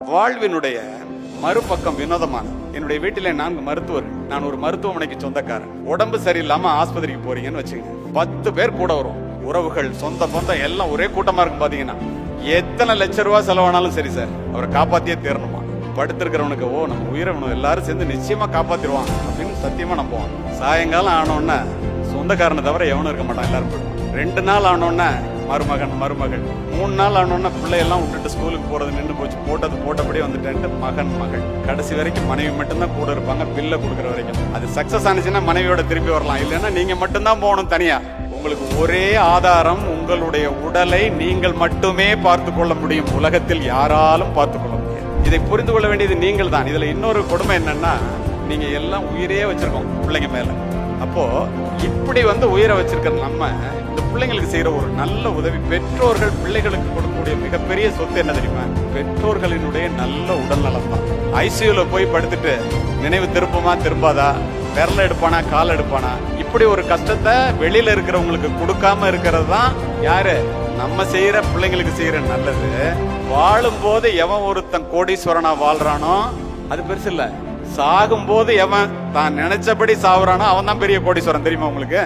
வாழ்வினுடைய மறுபக்கம் வினோதமான என்னுடைய வீட்டிலே 4 மருத்துவர். நான் ஒரு மருத்துவமனைக்கு சொந்தக்காரன். உடம்பு சரியில்லாம ஆஸ்பத்திரிக்கு போறீங்கன்னு வச்சுக்கோங்க, 10 பேர் கூட வரும். உறவுகள், சொந்த பந்தம் எல்லாம் ஒரே கூட்டமா இருக்கும். பாத்தீங்கன்னா எத்தனை லட்சம் ரூபாய் செலவானாலும் சரி சார், அவரை காப்பாத்தியே தீரணுமா. படுத்திருக்கிறவனுக்கு நம்ம உயிரை எல்லாரும் சேர்ந்து நிச்சயமா காப்பாத்திடுவான் அப்படின்னு சத்தியமா நம்புவான். சாயங்காலம் ஆனோன்னா சொந்தக்காரனை தவிர எவனும் இருக்க மாட்டான், எல்லாரும் போயிடுவான். 2 நாள் ஆனோன்னா மருமகன் மருமகள், 3 நாள் ஆனோன்னா பிள்ளையெல்லாம் விட்டுட்டு ஸ்கூலுக்கு போறது நின்று போச்சு, போட்டது போட்டபடி வந்துட்டேன்ட்டு மகன் மகள். கடைசி வரைக்கும் மனைவி மட்டும்தான் கூட இருப்பாங்க, பில்லை கொடுக்குற வரைக்கும். அது சக்சஸ் ஆனிச்சுன்னா மனைவியோட திரும்பி வரலாம், இல்லைன்னா நீங்க மட்டும்தான் போகணும் தனியா. உங்களுக்கு ஒரே ஆதாரம், உங்களுடைய உடலை நீங்கள் மட்டுமே பார்த்து கொள்ள முடியும், உலகத்தில் யாராலும் பார்த்து கொள்ள முடியாது. இதை புரிந்து கொள்ள வேண்டியது நீங்கள் தான். இதுல இன்னொரு கொடுமை என்னன்னா, நீங்க எல்லாம் உயிரே வச்சிருக்கோம் பிள்ளைங்க மேல. அப்போ இப்படி உயிரை வச்சிருக்கிற நம்ம இந்த பிள்ளைங்களுக்கு செய்யற ஒரு நல்ல உதவி, பெற்றோர்கள் பிள்ளைகளுக்கு கொடுக்கக்கூடிய மிகப்பெரிய சொத்து என்ன தெரியுமா? பெற்றோர்களினுடைய நல்ல உடல் நலம் தான். ஐசியூல போய் படுத்துட்டு நினைவு திரும்புமா திரும்பாதா, விரல எடுப்பானா கால் எடுப்பானா, இப்படி ஒரு கஷ்டத்தை வெளியில இருக்கிறவங்களுக்கு கொடுக்காம இருக்கிறது தான் யாரு? நம்ம செய்யற பிள்ளைங்களுக்கு செய்யற நல்லது. வாழும் போது எவன் ஒருத்தன் கோடீஸ்வரனா வாழ்றானோ அது பெருசு இல்ல, சாகும் போது எவன் தான் நினைச்சபடி சாவுறானோ அவன் தான் பெரிய கோடீஸ்வரன். தெரியுமா உங்களுக்கு?